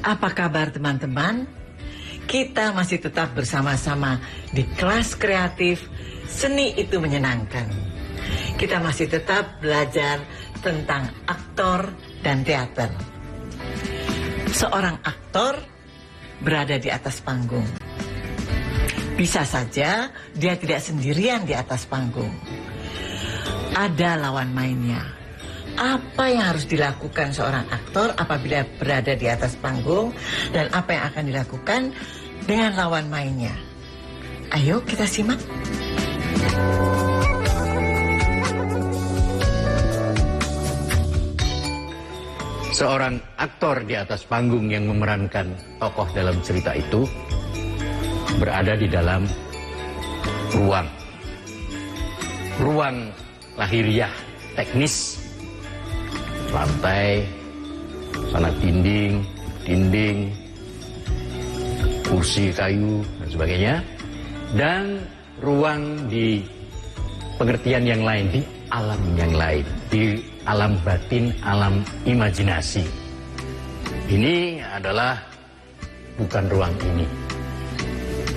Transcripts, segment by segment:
Apa kabar teman-teman? Kita masih tetap bersama-sama di kelas kreatif Seni Itu Menyenangkan. Kita masih tetap belajar tentang aktor dan teater. Seorang aktor berada di atas panggung. Bisa saja dia tidak sendirian di atas panggung. Ada lawan mainnya. Apa yang harus dilakukan seorang aktor apabila berada di atas panggung dan apa yang akan dilakukan dengan lawan mainnya? Ayo kita simak. Seorang aktor di atas panggung yang memerankan tokoh dalam cerita itu berada di dalam ruang lahiriah teknis. Lantai, sana dinding, kursi kayu, dan sebagainya. Dan ruang di pengertian yang lain, di alam yang lain, di alam batin, alam imajinasi. Ini adalah bukan ruang ini,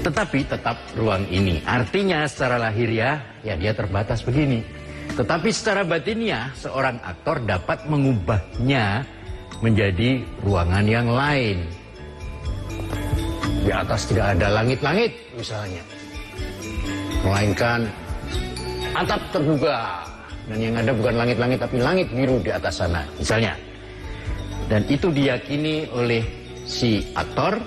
tetapi tetap ruang ini. Artinya secara lahiriah, ya dia terbatas begini. Tetapi secara batinnya, seorang aktor dapat mengubahnya menjadi ruangan yang lain. Di atas tidak ada langit-langit misalnya, melainkan atap terbuka. Dan yang ada bukan langit-langit tapi langit biru di atas sana misalnya. Dan itu diyakini oleh si aktor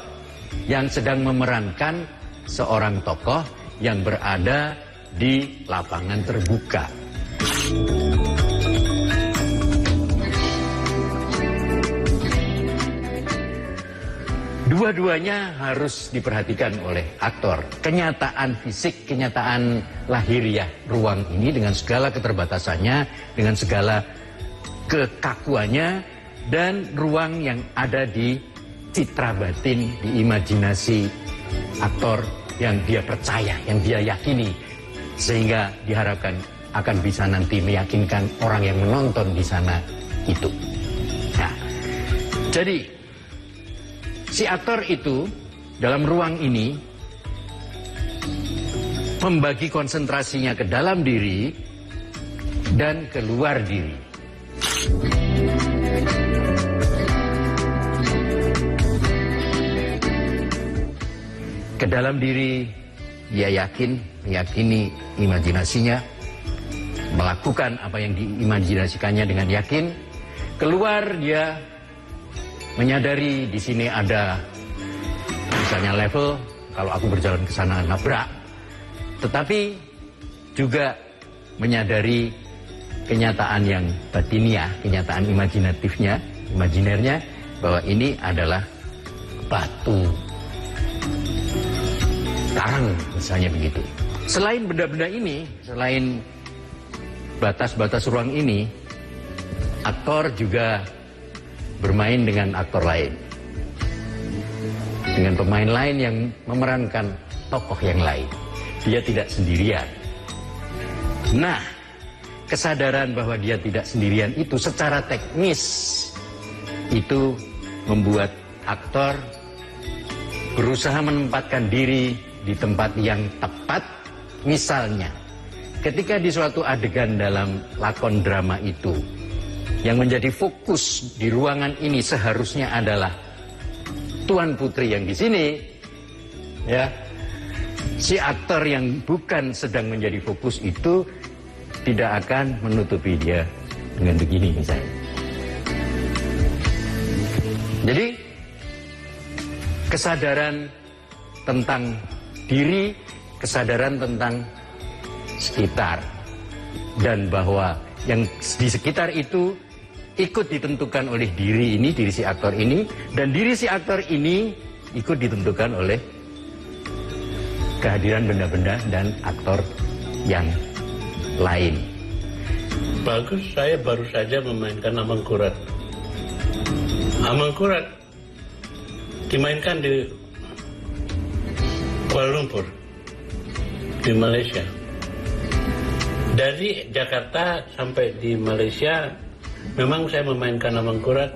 yang sedang memerankan seorang tokoh yang berada di lapangan terbuka. Dua-duanya harus diperhatikan oleh aktor. Kenyataan fisik, kenyataan lahiriah ruang ini dengan segala keterbatasannya, dengan segala kekakuannya, dan ruang yang ada di citra batin, di imajinasi aktor yang dia percaya, yang dia yakini, sehingga diharapkan akan bisa nanti meyakinkan orang yang menonton di sana itu. Nah, jadi si aktor itu dalam ruang ini membagi konsentrasinya ke dalam diri dan keluar diri. Ke dalam diri dia meyakini imajinasinya, melakukan apa yang diimajinasikannya dengan yakin. Keluar dia menyadari di sini ada misalnya level, kalau aku berjalan ke sana nabrak. Tetapi juga menyadari kenyataan yang batiniah, kenyataan imajinatifnya, imajinernya, bahwa ini adalah batu, karang misalnya begitu. Selain benda-benda ini, selain batas-batas ruang ini, aktor juga bermain dengan aktor lain, dengan pemain lain yang memerankan tokoh yang lain. Dia tidak sendirian. Nah, kesadaran bahwa dia tidak sendirian itu secara teknis itu membuat aktor berusaha menempatkan diri di tempat yang tepat. Misalnya, ketika di suatu adegan dalam lakon drama itu, yang menjadi fokus di ruangan ini seharusnya adalah Tuan Putri yang di sini, ya, si aktor yang bukan sedang menjadi fokus itu tidak akan menutupi dia dengan begini misalnya. Jadi kesadaran tentang diri, kesadaran tentang sekitar, dan bahwa yang di sekitar itu ikut ditentukan oleh diri ini, diri si aktor ini, dan diri si aktor ini ikut ditentukan oleh kehadiran benda-benda dan aktor yang lain. Bagus, saya baru saja memainkan Amangkurat. Amangkurat dimainkan di Kuala Lumpur, di Malaysia. Dari Jakarta sampai di Malaysia, memang saya memainkan Amangkurat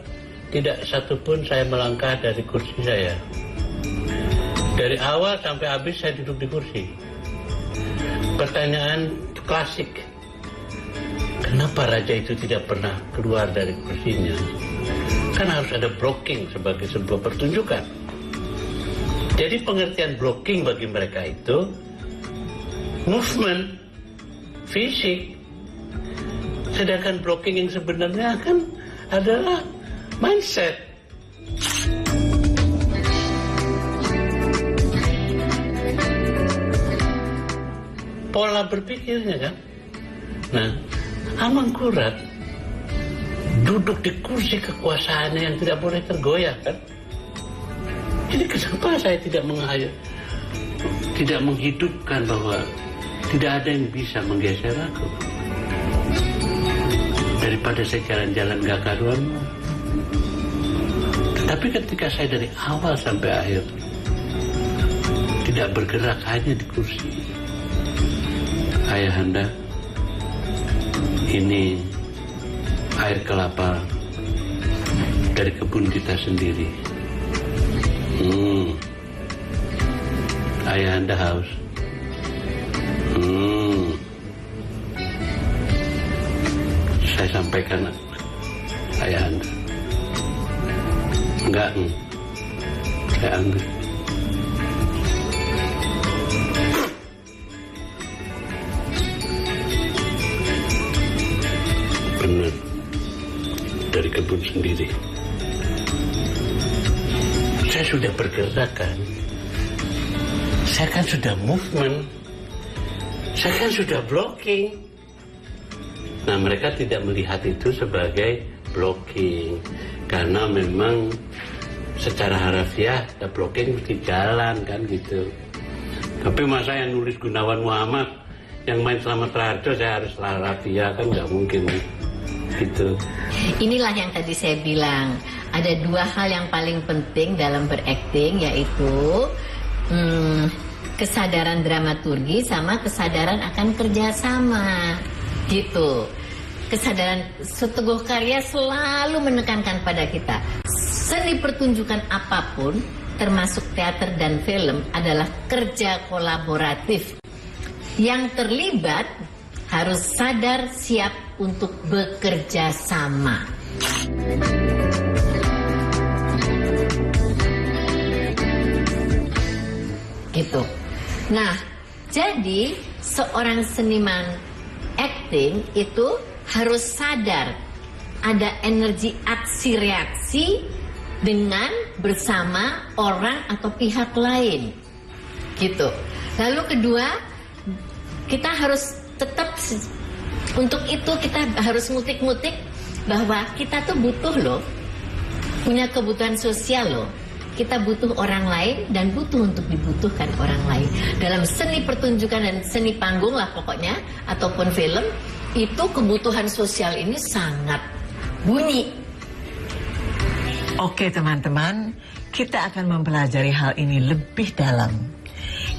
tidak satupun saya melangkah dari kursi saya. Dari awal sampai habis saya duduk di kursi. Pertanyaan klasik, kenapa raja itu tidak pernah keluar dari kursinya? Kan harus ada blocking sebagai sebuah pertunjukan. Jadi pengertian blocking bagi mereka itu movement, fisik. Sedangkan blocking yang sebenarnya kan adalah mindset. Pola berpikirnya kan. Nah, Amangkurat duduk di kursi kekuasaannya yang tidak boleh tergoyahkan. Jadi kenapa saya tidak menghidupkan bahwa tidak ada yang bisa menggeser aku? Daripada saya jalan-jalan gak karuan. Tapi ketika saya dari awal sampai akhir tidak bergerak, hanya di kursi. Ayahanda, ini air kelapa dari kebun kita sendiri. Ayahanda haus. Saya sampaikan ayahanda. Enggak, saya ambil. Benar, dari kebun sendiri. Saya sudah bergerak kan. Saya kan sudah movement. Saya kan sudah blocking. Nah, mereka tidak melihat itu sebagai blocking. Karena memang secara harafiah blocking mesti jalan kan gitu. Tapi masa yang nulis Gunawan Muhammad, yang main Slamet Rarjo saya harus harafiah, kan nggak mungkin gitu. Inilah yang tadi saya bilang, ada dua hal yang paling penting dalam berakting, yaitu kesadaran dramaturgi sama kesadaran akan kerjasama gitu. Kesadaran Teguh Karya selalu menekankan pada kita, seni pertunjukan apapun termasuk teater dan film adalah kerja kolaboratif. Yang terlibat harus sadar siap untuk bekerja sama. Gitu. Nah, jadi seorang seniman acting itu harus sadar ada energi aksi reaksi dengan bersama orang atau pihak lain. Gitu. Lalu kedua, kita harus tetap, untuk itu kita harus ngutik-ngutik bahwa kita tuh butuh loh, punya kebutuhan sosial loh. Kita butuh orang lain dan butuh untuk dibutuhkan orang lain. Dalam seni pertunjukan dan seni panggung lah pokoknya, ataupun film, itu kebutuhan sosial ini sangat bunyi. Oke teman-teman, kita akan mempelajari hal ini lebih dalam.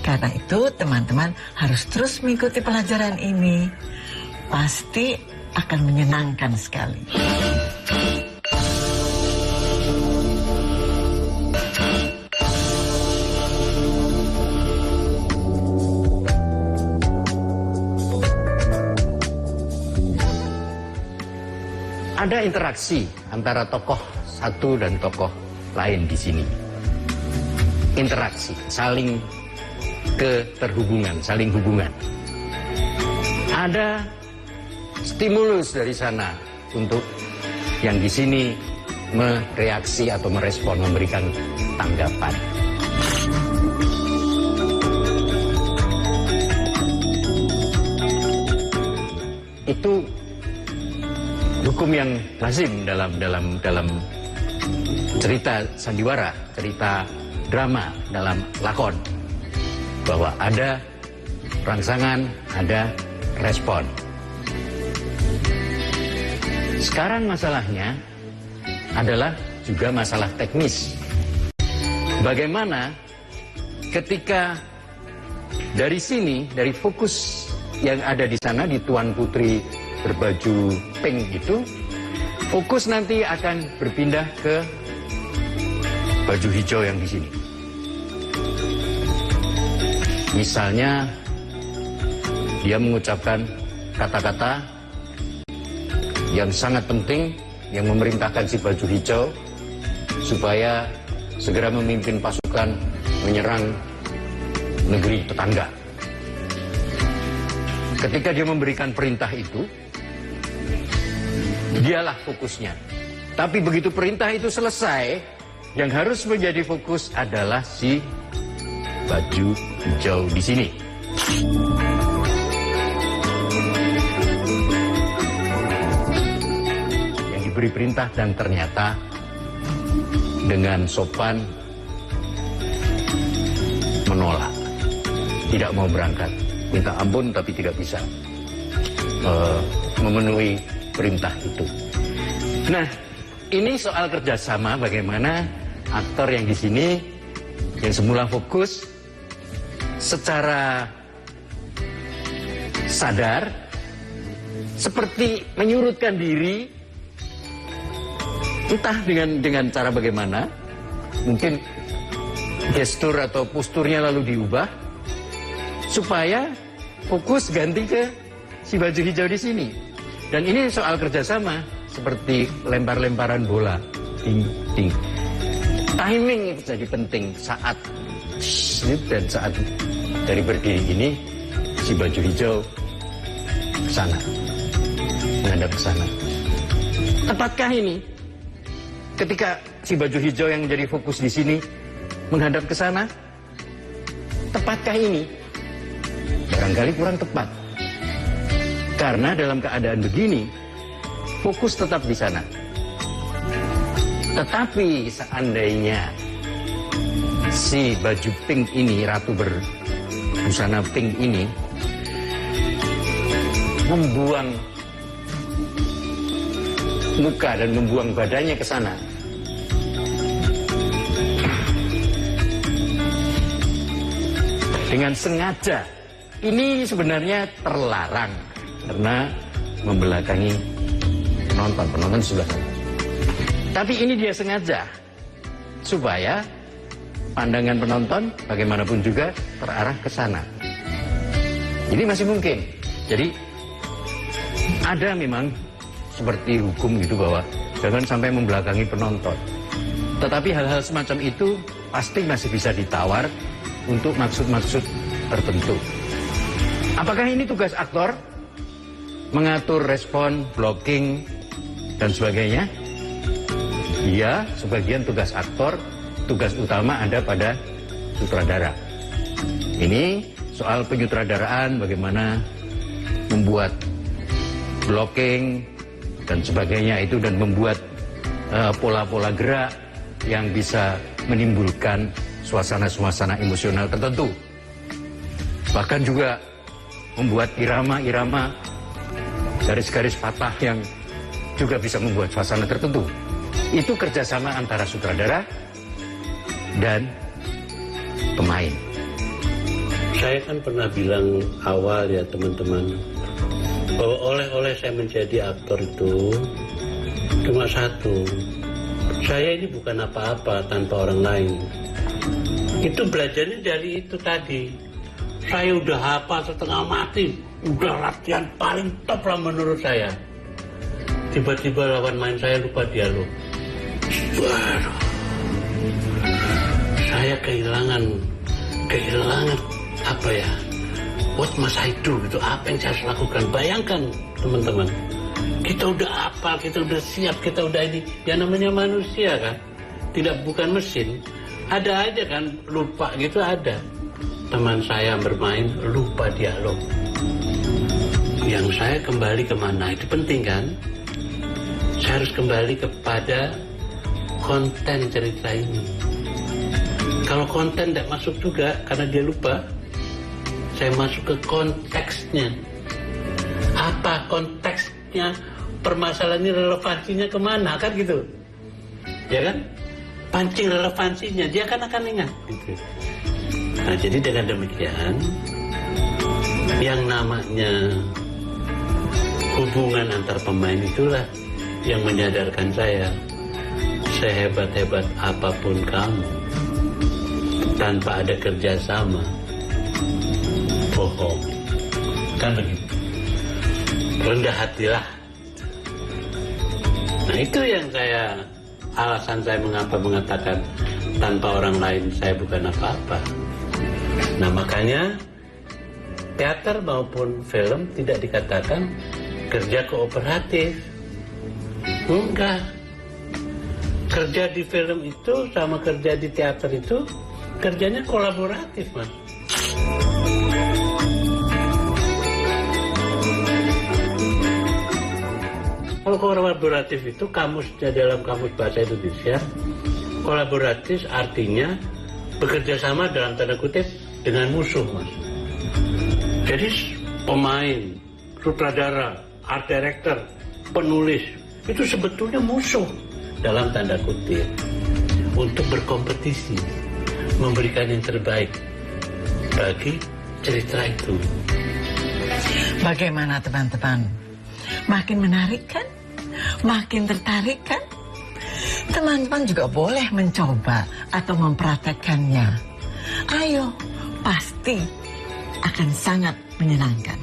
Karena itu teman-teman harus terus mengikuti pelajaran ini. Pasti akan menyenangkan sekali. Ada interaksi antara tokoh satu dan tokoh lain di sini. Interaksi, saling keterhubungan, saling hubungan. Ada stimulus dari sana untuk yang di sini mereaksi atau merespon, memberikan tanggapan. Itu hukum yang lazim dalam cerita sandiwara, cerita drama, dalam lakon, bahwa ada rangsangan, ada respon. Sekarang masalahnya adalah juga masalah teknis. Bagaimana ketika dari sini, dari fokus yang ada di sana, di Tuan Putri berbaju pink itu, Fokus nanti akan berpindah ke baju hijau yang di sini. Misalnya dia mengucapkan kata-kata yang sangat penting yang memerintahkan si baju hijau supaya segera memimpin pasukan menyerang negeri tetangga. Ketika dia memberikan perintah itu, dialah fokusnya. Tapi begitu perintah itu selesai, yang harus menjadi fokus adalah si baju hijau di sini. Yang diberi perintah dan ternyata dengan sopan menolak, tidak mau berangkat, minta ampun tapi tidak bisa memenuhi perintah itu. Nah, ini soal kerjasama, bagaimana aktor yang di sini yang semula fokus secara sadar seperti menyurutkan diri, entah dengan cara bagaimana, mungkin gestur atau posturnya lalu diubah supaya fokus ganti ke si baju hijau di sini. Dan ini soal kerjasama, seperti lempar-lemparan bola, ding, ding. Timing itu jadi penting saat dan saat dari berdiri ini si baju hijau ke sana, menghadap ke sana. Tepatkah ini? Ketika si baju hijau yang menjadi fokus di sini menghadap ke sana, tepatkah ini? Barangkali kurang tepat. Karena dalam keadaan begini, fokus tetap di sana. Tetapi seandainya si baju pink ini, ratu berbusana pink ini, membuang muka dan membuang badannya ke sana, dengan sengaja, ini sebenarnya terlarang karena membelakangi penonton sebelah sana. Tapi ini dia sengaja supaya pandangan penonton bagaimanapun juga terarah ke sana. Ini masih mungkin. Jadi ada memang seperti hukum gitu bahwa jangan sampai membelakangi penonton. Tetapi hal-hal semacam itu pasti masih bisa ditawar untuk maksud-maksud tertentu. Apakah ini tugas aktor? Mengatur respon, blocking, dan sebagainya? Iya, sebagian tugas aktor, tugas utama ada pada sutradara. Ini soal penyutradaraan, bagaimana membuat blocking dan sebagainya itu, dan membuat pola-pola gerak yang bisa menimbulkan suasana-suasana emosional tertentu. Bahkan juga membuat irama-irama, garis-garis patah yang juga bisa membuat suasana tertentu. Itu kerjasama antara sutradara dan pemain. Saya kan pernah bilang awal ya teman-teman, bahwa oleh-oleh saya menjadi aktor itu cuma satu. Saya ini bukan apa-apa tanpa orang lain. Itu belajarnya dari itu tadi. Saya udah hafal setengah mati, udah latihan paling top lah menurut saya. Tiba-tiba lawan main saya lupa dialog. Waduh, saya kehilangan apa ya? What must I do? Gitu, apa yang saya harus lakukan? Bayangkan teman-teman, kita udah hafal, kita udah siap, kita udah ini. Yang namanya manusia kan, bukan mesin. Ada aja kan lupa gitu, ada. Teman saya bermain lupa dialog. Yang saya kembali kemana, itu penting kan? Saya harus kembali kepada konten cerita ini. Kalau konten tidak masuk juga karena dia lupa, saya masuk ke konteksnya. Apa konteksnya? Permasalahan ini relevansinya kemana kan gitu? Ya kan? Pancing relevansinya, dia kan akan ingat. Gitu. Nah, jadi dengan demikian, yang namanya hubungan antar pemain itulah yang menyadarkan saya, sehebat-hebat apapun kamu, tanpa ada kerjasama, bohong. Kan begitu. Rendah hatilah. Nah itu yang alasan saya mengapa mengatakan tanpa orang lain saya bukan apa-apa. Nah makanya teater maupun film tidak dikatakan kerja kooperatif. Enggak. Kerja di film itu sama kerja di teater itu kerjanya kolaboratif, Mas. Kalau kolaboratif itu kamusnya dalam kamus bahasa Indonesia, kolaboratif artinya bekerja sama dalam tanda kutip dengan musuh, Mas. Jadi pemain, sutradara, art director, penulis itu sebetulnya musuh dalam tanda kutip untuk berkompetisi, memberikan yang terbaik bagi cerita itu. Bagaimana teman-teman? Makin menarik kan? Makin tertarik kan? Teman-teman juga boleh mencoba atau mempraktekkannya. Ayo, pasti akan sangat menyenangkan.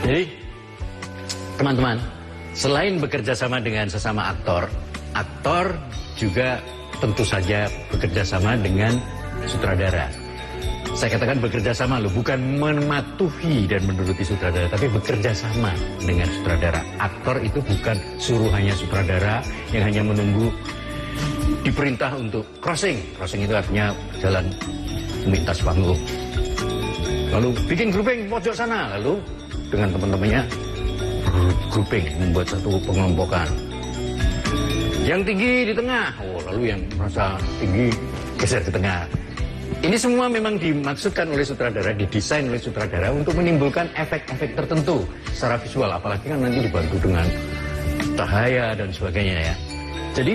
Jadi, teman-teman, selain bekerja sama dengan sesama aktor, aktor juga tentu saja bekerja sama dengan sutradara. Saya katakan bekerja sama loh, bukan mematuhi dan menuruti sutradara, tapi bekerja sama dengan sutradara. Aktor itu bukan suruhannya sutradara yang hanya menunggu diperintah untuk crossing. Crossing itu artinya jalan melintas panggung. Lalu bikin grouping pojok sana, lalu dengan teman-temannya grouping, membuat satu pengelompokan. Yang tinggi di tengah, lalu yang merasa tinggi geser ke tengah. Ini semua memang dimaksudkan oleh sutradara, didesain oleh sutradara untuk menimbulkan efek-efek tertentu secara visual, apalagi kan nanti dibantu dengan cahaya dan sebagainya ya. Jadi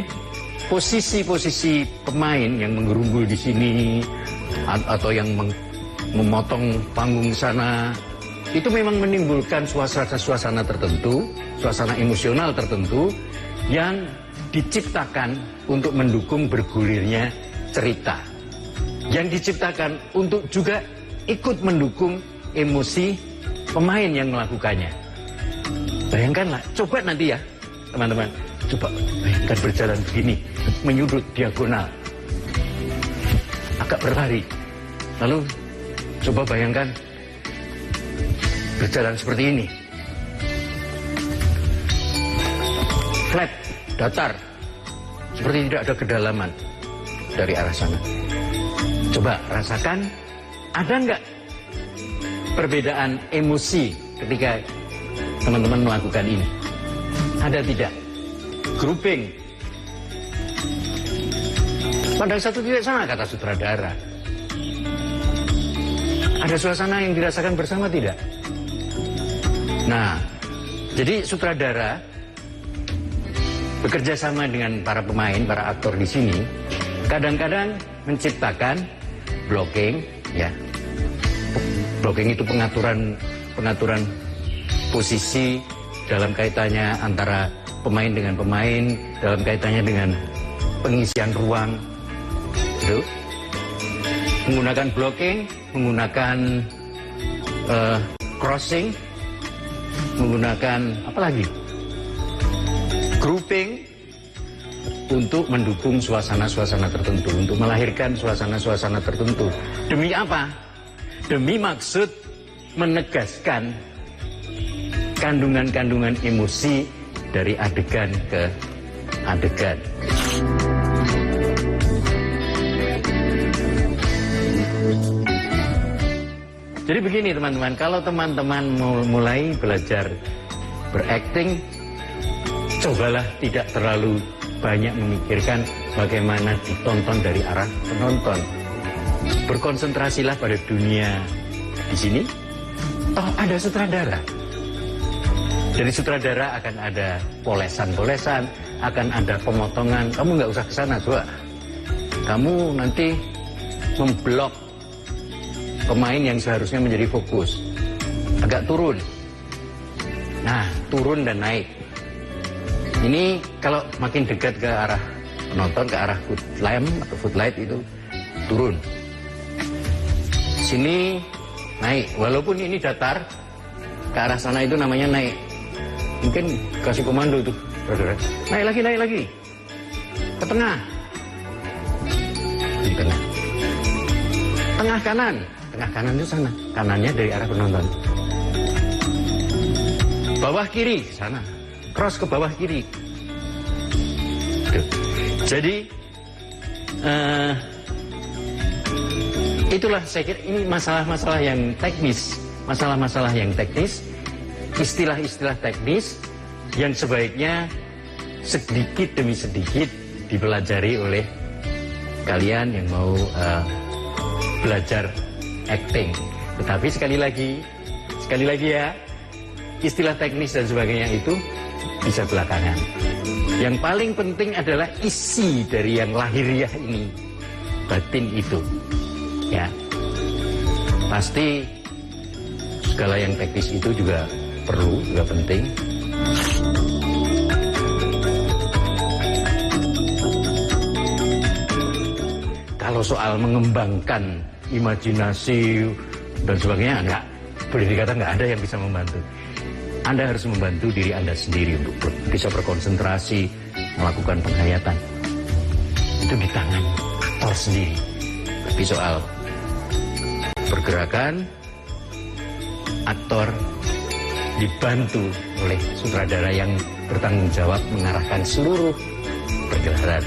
posisi-posisi pemain yang menggerumbul di sini atau yang memotong panggung sana, itu memang menimbulkan suasana tertentu, suasana emosional tertentu yang diciptakan untuk mendukung bergulirnya cerita. Yang diciptakan untuk juga ikut mendukung emosi pemain yang melakukannya. Bayangkanlah, coba nanti ya teman-teman, coba bayangkan berjalan begini, menyudut diagonal, agak berlari. Lalu coba bayangkan berjalan seperti ini, flat, datar, seperti tidak ada kedalaman dari arah sana. Coba rasakan, ada nggak perbedaan emosi ketika teman-teman melakukan ini? Ada tidak? Grouping. Pada satu titik sana kata sutradara. Ada suasana yang dirasakan bersama tidak? Nah, jadi sutradara bekerja sama dengan para pemain, para aktor di sini, kadang-kadang menciptakan blocking, ya. Blocking itu pengaturan posisi dalam kaitannya antara pemain dengan pemain, dalam kaitannya dengan pengisian ruang, gitu. Menggunakan blocking, menggunakan crossing, menggunakan apa lagi? Grouping untuk mendukung suasana-suasana tertentu, untuk melahirkan suasana-suasana tertentu. Demi apa? Demi maksud menegaskan kandungan-kandungan emosi dari adegan ke adegan. Jadi begini teman-teman, kalau teman-teman mulai belajar berakting, cobalah tidak terlalu banyak memikirkan bagaimana ditonton dari arah penonton. Berkonsentrasilah pada dunia di sini. Toh ada sutradara. Dari sutradara akan ada polesan-polesan, akan ada pemotongan. Kamu nggak usah ke sana, coba. Kamu nanti memblok pemain yang seharusnya menjadi fokus. Agak turun. Nah, turun dan naik. Ini kalau makin dekat ke arah penonton, ke arah foot lamp atau footlight itu turun. Sini naik. Walaupun ini datar, ke arah sana itu namanya naik. Mungkin kasih komando tuh, saudara. Naik lagi. Ke tengah. Di tengah. Tengah kanan. Tengah kanan itu sana. Kanannya dari arah penonton. Bawah kiri, sana. Cross ke bawah kiri. Tuh. Jadi, itulah saya kira ini masalah-masalah yang teknis. Masalah-masalah yang teknis. Istilah-istilah teknis yang sebaiknya sedikit demi sedikit dipelajari oleh kalian yang mau belajar acting. Tetapi sekali lagi ya, istilah teknis dan sebagainya itu bisa belakangan. Yang paling penting adalah isi dari yang lahiriah ini, batin itu. Ya, pasti segala yang teknis itu juga perlu, juga penting. Kalau soal mengembangkan imajinasi dan sebagainya, enggak, boleh dikatakan enggak ada yang bisa membantu. Anda harus membantu diri Anda sendiri untuk bisa berkonsentrasi, melakukan penghayatan. Itu di tangan aktor sendiri. Tapi soal pergerakan, aktor dibantu oleh sutradara yang bertanggung jawab mengarahkan seluruh pergerakan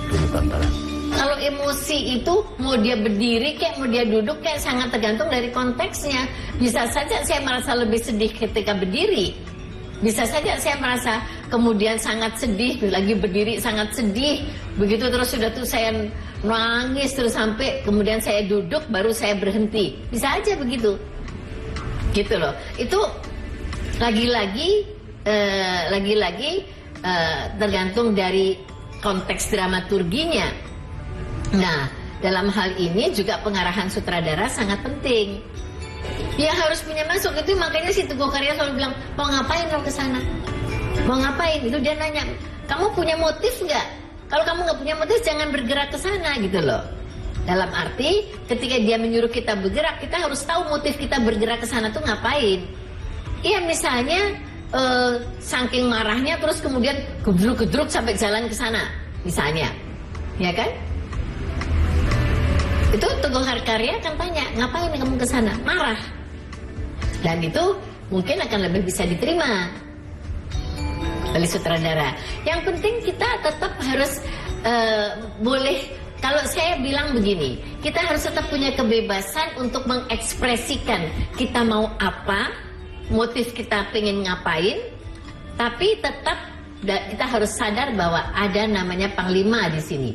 dulu tontonan. Kalau emosi itu mau dia berdiri kayak mau dia duduk kayak sangat tergantung dari konteksnya. Bisa saja saya merasa lebih sedih ketika berdiri. Bisa saja saya merasa kemudian sangat sedih, lagi berdiri sangat sedih. Begitu terus sudah tuh saya nangis terus sampai kemudian saya duduk baru saya berhenti. Bisa aja begitu. Gitu loh. Itu lagi-lagi tergantung dari konteks dramaturginya. Nah, dalam hal ini juga pengarahan sutradara sangat penting. Dia harus punya masuk, itu makanya si Teguh Karya selalu bilang, mau ngapain kamu ke sana? Mau ngapain? Itu dia nanya, kamu punya motif nggak? Kalau kamu nggak punya motif, jangan bergerak ke sana gitu loh. Dalam arti, ketika dia menyuruh kita bergerak, kita harus tahu motif kita bergerak ke sana tuh ngapain. Iya, misalnya saking marahnya terus kemudian gedruk-gedruk sampai jalan ke sana, misalnya, ya kan? Itu Teguh Karya akan tanya, ngapain kamu ke sana? Marah. Dan itu mungkin akan lebih bisa diterima oleh sutradara. Yang penting kita tetap harus boleh, kalau saya bilang begini, kita harus tetap punya kebebasan untuk mengekspresikan kita mau apa, motif kita pengen ngapain, tapi tetap kita harus sadar bahwa ada namanya panglima di sini.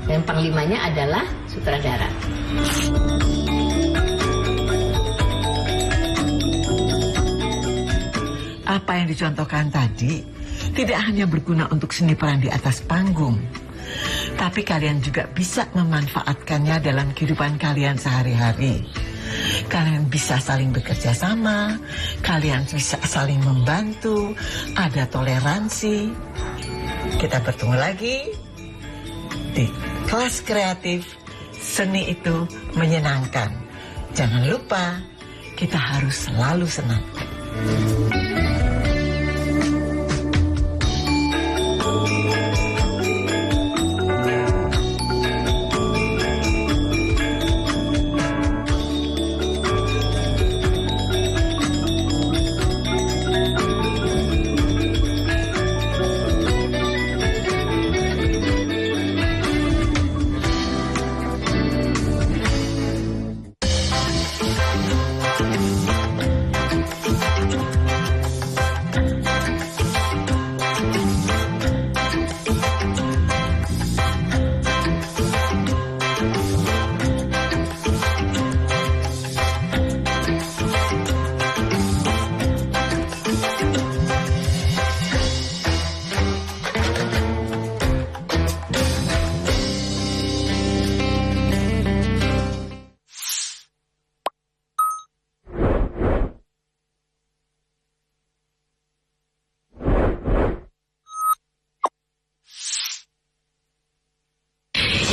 Dan panglimanya adalah sutradara. Apa yang dicontohkan tadi tidak hanya berguna untuk seni peran di atas panggung, tapi kalian juga bisa memanfaatkannya dalam kehidupan kalian sehari-hari. Kalian bisa saling bekerja sama, kalian bisa saling membantu, ada toleransi. Kita bertemu lagi di kelas kreatif. Seni itu menyenangkan. Jangan lupa, kita harus selalu senang.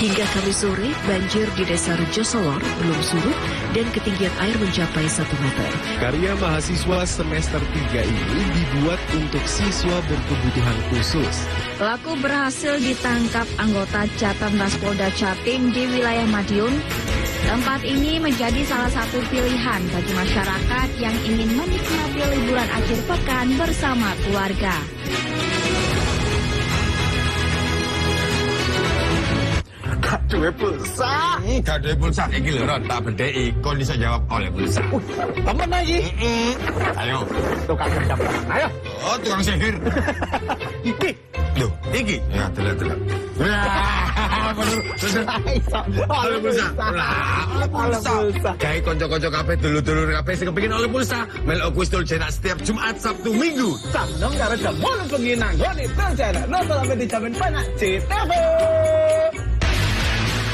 Hingga Kamis sore, banjir di Desa Rejosolor belum surut dan ketinggian air mencapai 1 meter. Karya mahasiswa semester 3 ini dibuat untuk siswa berkebutuhan khusus. Pelaku berhasil ditangkap anggota Catemnas Polda Jatim di wilayah Madiun. Tempat ini menjadi salah satu pilihan bagi masyarakat yang ingin menikmati liburan akhir pekan bersama keluarga. Gaduhe pulsa. Gaduhe pulsa iki lho, Ron, tak bedheki. Kon iso jawab oleh pulsa. Temen lagi. Ayo, Tukang gendam. Ayo. oh tukang sihir. Iki. Loh, iki. Ya, delok. Oleh pulsa. Oleh pulsa. Gawe kanca-kanca kabeh dulur-dulur kabeh sing kepengin oleh pulsa. Melok kuis Dul Jenak setiap Jumat, Sabtu, Minggu. Saneng karo jam 8 bengi nang ngene Dul Jenak. Nonton sampe dijamin banyak CTV.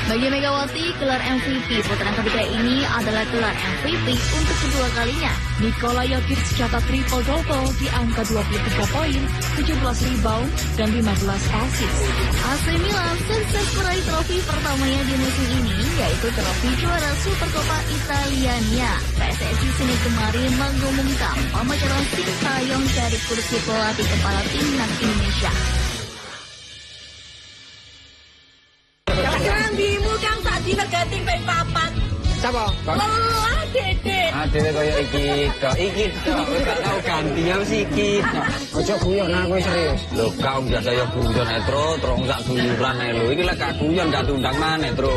Bagi Megawati, gelar MVP putaran ketiga ini adalah gelar MVP untuk kedua kalinya. Nikola Jokic catat triple-double di angka 23 poin, 17 rebound, dan 15 assist. AC Milan sukses meraih trofi pertamanya di musim ini, yaitu trofi juara Supercoppa Italiania. PSSI Senin kemarin mengumumkan pemecatan Sintayong dari kursi pelatih kepala timnas Indonesia. Rambimu kang tak dinegating ping 4. Siapa? Lelah Dedet. Adewe kaya iki tok gak tau gantian sih iki. Ojo guyon aku serius. Lho kau biasa ya guyon terus sak duluran ae lho. Iki lek gak guyon gak diundang maneh, Tru.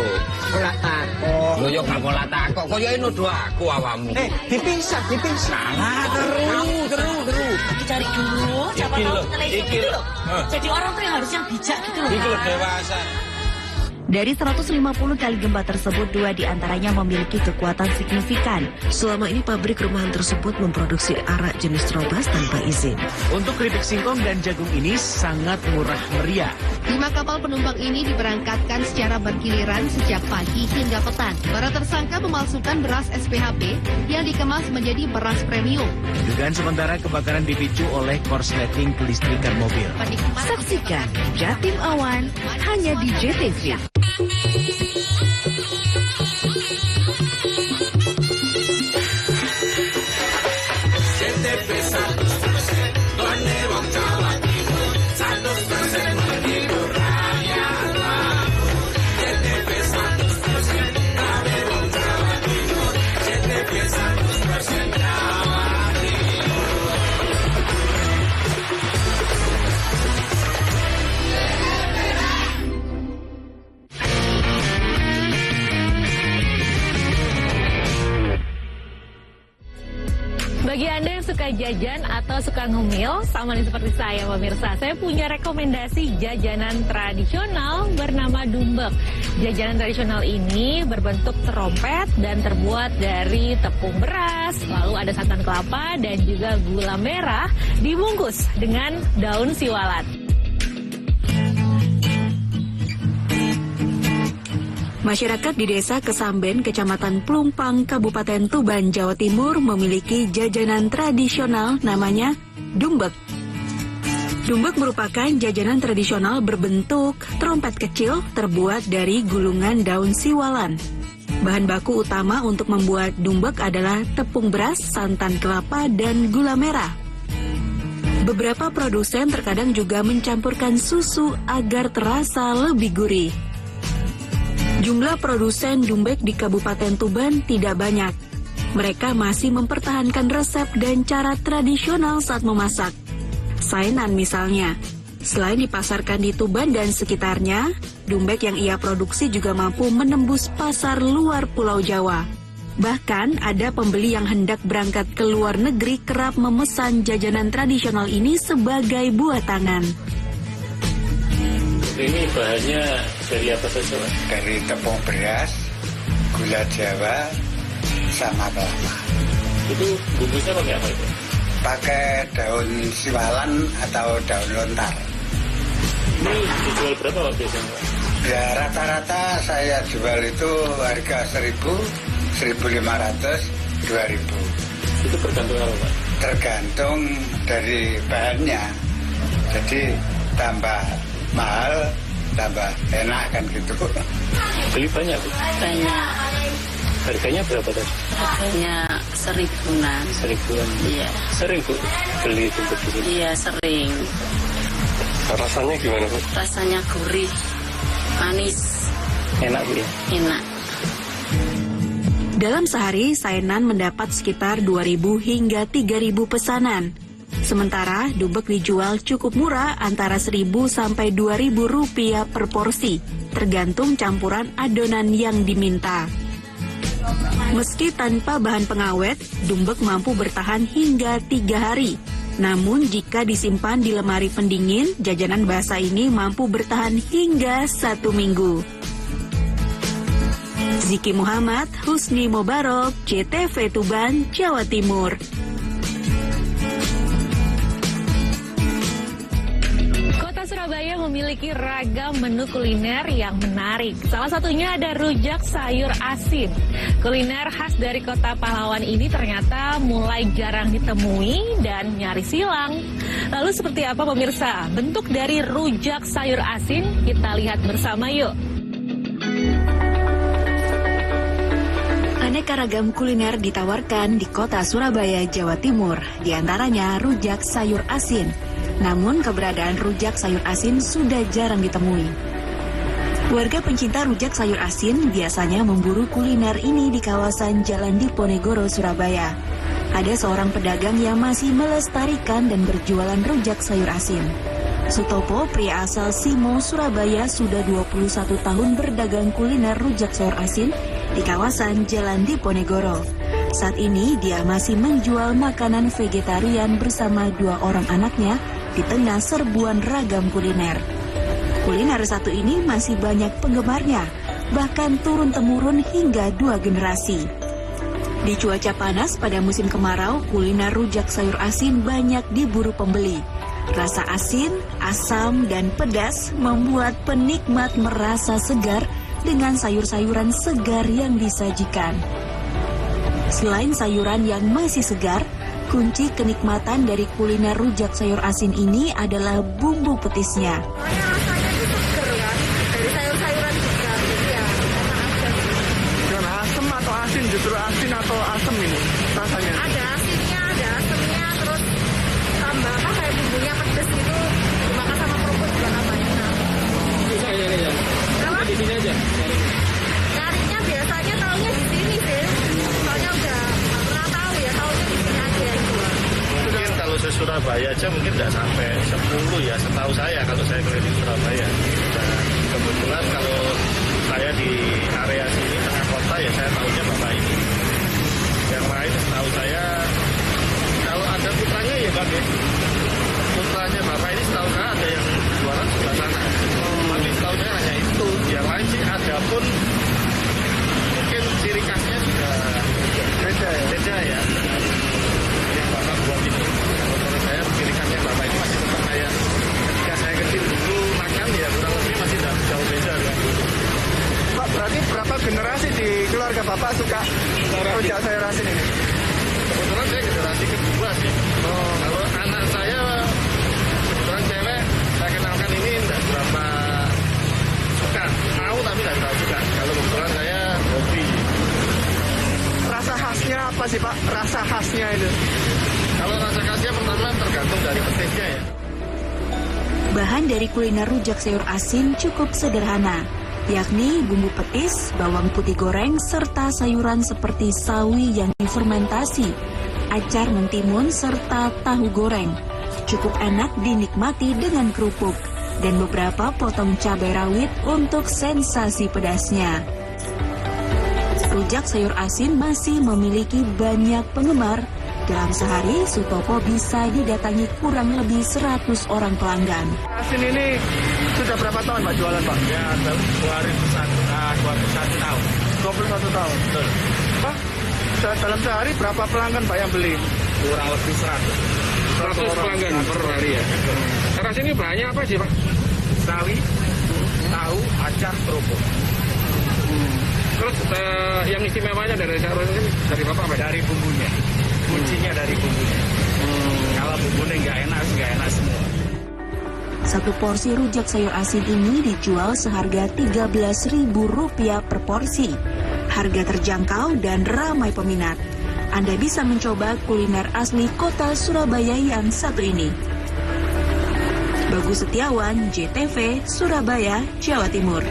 Ora takok. Lho yo gak pola takok, kaya nuduh aku awakmu. Dipisah. Salah terus. Cari dulu, siapa tahu setelah itu gitu loh. Jadi orang tuh yang harus yang bijak gitu loh. Iki lho dewasa. Dari 150 kali gempa tersebut, 2 diantaranya memiliki kekuatan signifikan. Selama ini pabrik rumahan tersebut memproduksi arak jenis Trobas tanpa izin. Untuk keripik singkong dan jagung ini sangat murah meriah. 5 kapal penumpang ini diberangkatkan secara bergiliran sejak pagi hingga petang. Para tersangka memalsukan beras SPHP yang dikemas menjadi beras premium. Dugaan sementara kebakaran dipicu oleh korsleting kelistrikan mobil. Saksikan Jatim Awan hanya di JTV. Bagi Anda yang suka jajan atau suka ngemil, sama nih seperti saya pemirsa, saya punya rekomendasi jajanan tradisional bernama Dumbek. Jajanan tradisional ini berbentuk terompet dan terbuat dari tepung beras, lalu ada santan kelapa dan juga gula merah, dibungkus dengan daun siwalan. Masyarakat di Desa Kesamben, Kecamatan Plumpang, Kabupaten Tuban, Jawa Timur memiliki jajanan tradisional namanya Dumbek. Dumbek merupakan jajanan tradisional berbentuk trompet kecil terbuat dari gulungan daun siwalan. Bahan baku utama untuk membuat Dumbek adalah tepung beras, santan kelapa, dan gula merah. Beberapa produsen terkadang juga mencampurkan susu agar terasa lebih gurih. Jumlah produsen Dumbek di Kabupaten Tuban tidak banyak. Mereka masih mempertahankan resep dan cara tradisional saat memasak. Sainan misalnya. Selain dipasarkan di Tuban dan sekitarnya, Dumbek yang ia produksi juga mampu menembus pasar luar Pulau Jawa. Bahkan ada pembeli yang hendak berangkat ke luar negeri kerap memesan jajanan tradisional ini sebagai buah tangan. Ini bahannya dari apa saja, Pak? Dari tepung beras, gula Jawa, sama kelapa. Itu bungkusnya pakai apa itu? Pakai daun siwalan atau daun lontar. Ini dijual berapa Pak biasanya, Pak? Ya rata-rata saya jual itu harga 1.000, 1.500, 2.000. Itu tergantung apa, Pak? Tergantung dari bahannya. Jadi tambah mahal, tambah enak kan gitu. Beli banyak Bu? Banyak. Harganya berapa tadi? Harganya 1.000-an. 1.000-an. Iya. Sering Bu beli dumbek di sini? Iya, sering. Rasanya gimana Bu? Rasanya gurih, manis. Enak Bu ya? Enak. Dalam sehari, Saenan mendapat sekitar 2.000 hingga 3.000 pesanan. Sementara dumbek dijual cukup murah antara 1.000 sampai 2.000 rupiah per porsi, tergantung campuran adonan yang diminta. Meski tanpa bahan pengawet, dumbek mampu bertahan hingga 3 hari. Namun jika disimpan di lemari pendingin, jajanan basah ini mampu bertahan hingga 1 minggu. Ziki Muhammad, Husni Mobarok, CTV Tuban, Jawa Timur. Kota Surabaya memiliki ragam menu kuliner yang menarik. Salah satunya ada rujak sayur asin. Kuliner khas dari Kota Pahlawan ini ternyata mulai jarang ditemui dan nyaris hilang. Lalu seperti apa pemirsa bentuk dari rujak sayur asin? Kita lihat bersama yuk. Aneka ragam kuliner ditawarkan di Kota Surabaya, Jawa Timur, di antaranya rujak sayur asin. Namun keberadaan rujak sayur asin sudah jarang ditemui. Warga pencinta rujak sayur asin biasanya memburu kuliner ini di kawasan Jalan Diponegoro, Surabaya. Ada seorang pedagang yang masih melestarikan dan berjualan rujak sayur asin. Sutopo, pria asal Simo, Surabaya, sudah 21 tahun berdagang kuliner rujak sayur asin di kawasan Jalan Diponegoro. Saat ini dia masih menjual makanan vegetarian bersama 2 orang anaknya di tengah serbuan ragam kuliner. Kuliner satu ini masih banyak penggemarnya, bahkan turun-temurun hingga 2 generasi. Di cuaca panas pada musim kemarau, kuliner rujak sayur asin banyak diburu pembeli. Rasa asin, asam, dan pedas membuat penikmat merasa segar dengan sayur-sayuran segar yang disajikan. Selain sayuran yang masih segar, kunci kenikmatan dari kuliner rujak sayur asin ini adalah bumbu petisnya. Rasanya itu segar kan, dari sayur-sayuran segar, ya enak aja. Asam atau asin, justru asin atau asam ini rasanya? Ada asinnya, ada asamnya, terus tambah apa kayak bumbunya pedes gitu, dimakan sama kerupuk juga tambah enak. Bisa ya? Apa? Di sini aja. Carinya biasanya taunya di sini sih, soalnya udah nggak pernah tahu ya, taunya di sini aja yang jual. Mungkin kalau se Surabaya aja mungkin nggak sampai 10 ya, setahu saya kalau saya keliling Surabaya. Dan kebetulan kalau saya di area sini tengah kota ya saya tahunya bapak ini. Yang lain setahu saya kalau ada putranya ya Pak ya. Putranya bapak ini setahu saya ada yang jualan sebelah sana. Tapi setahu saya hanya itu. Yang lain sih ada pun mungkin ciri khasnya juga beda ya. Yang bapak buat ini. Menurut saya ciri khasnya bapak ini masih tetap kayak ketika saya kecil dulu makan ya kurang lebih masih jauh beda dengan dulu. Pak, berarti berapa generasi di keluarga Bapak suka rujak sayur asin ini? Kebetulan saya generasi kedua sih. Kalau anak saya kebetulan cewek, saya kenalkan ini tidak berapa suka. Tahu tapi tidak terlalu suka. Kalau kebetulan saya hobi. Rasa khasnya apa sih Pak? Rasa khasnya itu? Kalau rasa khasnya pertama tergantung dari petisnya ya. Bahan dari kuliner rujak sayur asin cukup sederhana, yakni bumbu petis, bawang putih goreng, serta sayuran seperti sawi yang difermentasi, acar mentimun, serta tahu goreng. Cukup enak dinikmati dengan kerupuk, dan beberapa potong cabai rawit untuk sensasi pedasnya. Rujak sayur asin masih memiliki banyak penggemar. Dalam sehari, Sutopo bisa didatangi kurang lebih 100 orang pelanggan. Asin ini sudah berapa tahun Pak jualan Pak? Ya, 21 tahun. 21 tahun? Betul. Pak, dalam sehari berapa pelanggan Pak yang beli? Kurang lebih 100. 100 pelanggan per hari ya? Karena sini bahannya apa sih Pak? Sawi, tahu, acar, kerupuk. Terus yang istimewanya dari sayur ini dari Bapak Pak? Dari bumbunya. Kuncinya dari bumbunya. Kalau bumbunya nggak enak semua. Satu porsi rujak sayur asin ini dijual seharga Rp13.000 per porsi. Harga terjangkau dan ramai peminat. Anda bisa mencoba kuliner asli kota Surabaya yang satu ini. Bagus Setiawan, JTV, Surabaya, Jawa Timur.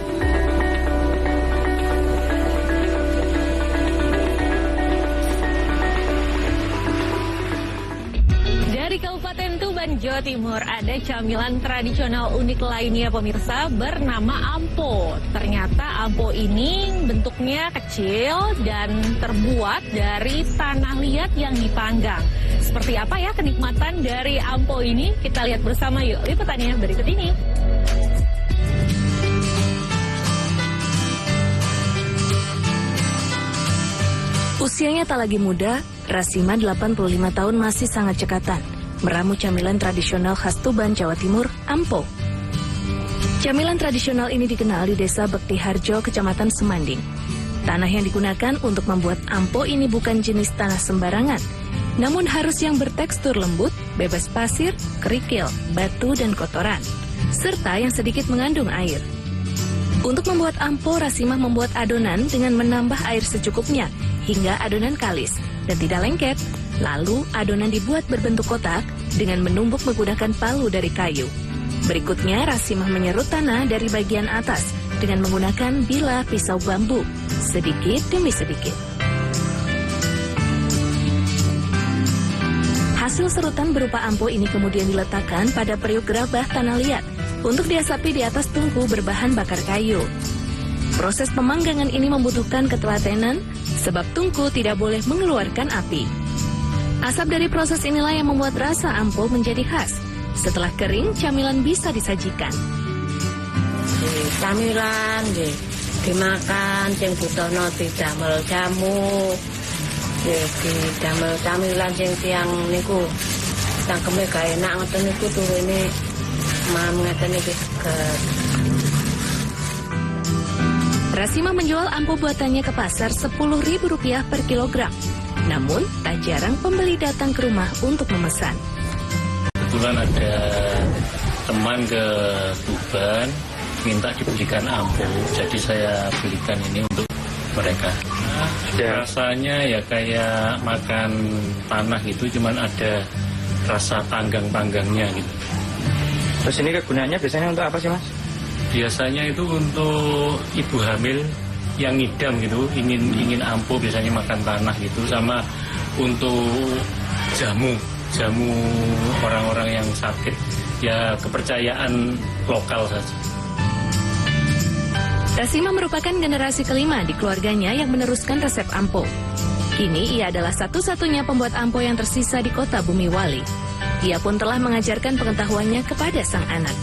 Dari Kabupaten Tuban, Jawa Timur, ada camilan tradisional unik lainnya pemirsa bernama ampo. Ternyata ampo ini bentuknya kecil dan terbuat dari tanah liat yang dipanggang. Seperti apa ya kenikmatan dari ampo ini? Kita lihat bersama yuk, liputannya berikut ini. Usianya tak lagi muda, Rasima 85 tahun masih sangat cekatan meramu camilan tradisional khas Tuban, Jawa Timur, ampo. Camilan tradisional ini dikenal di Desa Bekti Harjo, Kecamatan Semanding. Tanah yang digunakan untuk membuat ampo ini bukan jenis tanah sembarangan, namun harus yang bertekstur lembut, bebas pasir, kerikil, batu, dan kotoran, serta yang sedikit mengandung air. Untuk membuat ampo, Rasimah membuat adonan dengan menambah air secukupnya hingga adonan kalis dan tidak lengket. Lalu adonan dibuat berbentuk kotak dengan menumbuk menggunakan palu dari kayu. Berikutnya Rasimah menyerut tanah dari bagian atas dengan menggunakan bilah pisau bambu, sedikit demi sedikit. Hasil serutan berupa ampo ini kemudian diletakkan pada periuk gerabah tanah liat untuk diasapi di atas tungku berbahan bakar kayu. Proses pemanggangan ini membutuhkan ketelatenan sebab tungku tidak boleh mengeluarkan api. Asap dari proses inilah yang membuat rasa ampo menjadi khas. Setelah kering, camilan bisa disajikan. Camilan dimakan, sing butuhno didamel jamu, didamel camilan sing tiang niku cangkeme gak enak ngoten niku turune mam ngeten iki seger. Rasimah menjual ampo buatannya ke pasar Rp10.000 per kilogram. Namun, tak jarang pembeli datang ke rumah untuk memesan. Kebetulan ada teman ke Tuban, minta dibelikan ampo, jadi saya belikan ini untuk mereka. Rasanya ya kayak makan tanah gitu, cuman ada rasa panggang-panggangnya gitu. Terus ini kegunaannya biasanya untuk apa sih, Mas? Biasanya itu untuk ibu hamil yang ngidam gitu, ingin ampo, biasanya makan tanah gitu, sama untuk jamu orang-orang yang sakit, ya kepercayaan lokal saja. Rasimah merupakan generasi kelima di keluarganya yang meneruskan resep ampo. Kini ia adalah satu-satunya pembuat ampo yang tersisa di kota Bumiwali. Ia pun telah mengajarkan pengetahuannya kepada sang anak.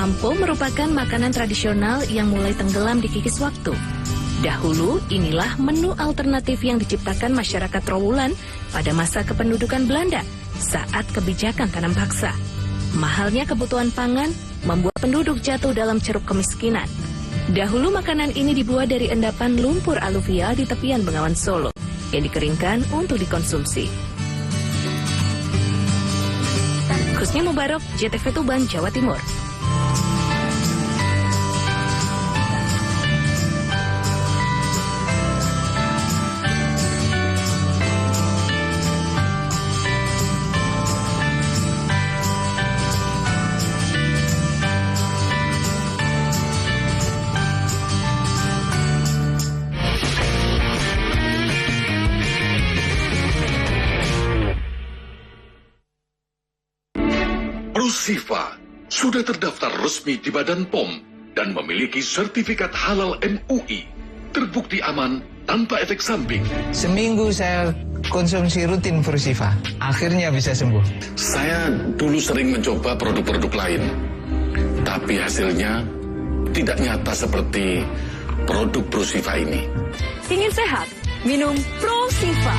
Ampo merupakan makanan tradisional yang mulai tenggelam di kikis waktu. Dahulu, inilah menu alternatif yang diciptakan masyarakat Trowulan pada masa kependudukan Belanda saat kebijakan tanam paksa. Mahalnya kebutuhan pangan membuat penduduk jatuh dalam ceruk kemiskinan. Dahulu makanan ini dibuat dari endapan lumpur aluvial di tepian Bengawan Solo yang dikeringkan untuk dikonsumsi. Kusnya Mubarok, JTV Tuban, Jawa Timur. Prusifa sudah terdaftar resmi di Badan POM dan memiliki sertifikat halal MUI, terbukti aman tanpa efek samping. Seminggu saya konsumsi rutin Prusifa, akhirnya bisa sembuh. Saya dulu sering mencoba produk-produk lain, tapi hasilnya tidak nyata seperti produk Prusifa ini. Ingin sehat? Minum Prusifa.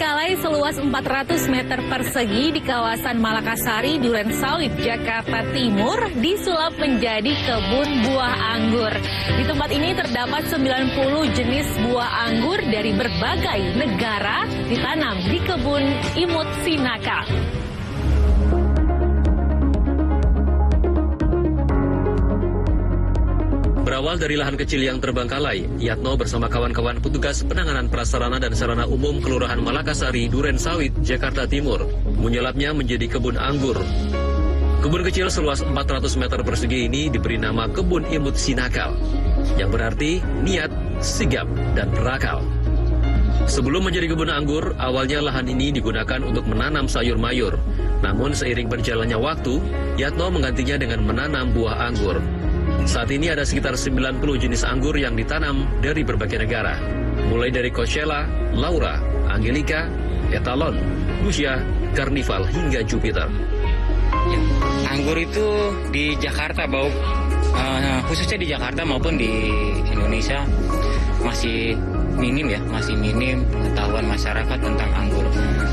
terbengkalai seluas 400 meter persegi di kawasan Malakasari, Durensawit, Jakarta Timur disulap menjadi kebun buah anggur. Di tempat ini terdapat 90 jenis buah anggur dari berbagai negara ditanam di kebun Imut Sinakal. Berawal dari lahan kecil yang terbengkalai, Yatno bersama kawan-kawan petugas penanganan prasarana dan sarana umum Kelurahan Malakasari, Durensawit, Jakarta Timur, menyulapnya menjadi kebun anggur. Kebun kecil seluas 400 meter persegi ini diberi nama Kebun Imut Sinakal, yang berarti niat, sigap, dan berakal. Sebelum menjadi kebun anggur, awalnya lahan ini digunakan untuk menanam sayur mayur. Namun seiring berjalannya waktu, Yatno menggantinya dengan menanam buah anggur. Saat ini ada sekitar 90 jenis anggur yang ditanam dari berbagai negara, mulai dari Coachella, Laura, Angelica, Etalon, Lucia, Carnival, hingga Jupiter. Anggur itu di Jakarta, khususnya di Jakarta maupun di Indonesia masih minim pengetahuan masyarakat tentang anggur.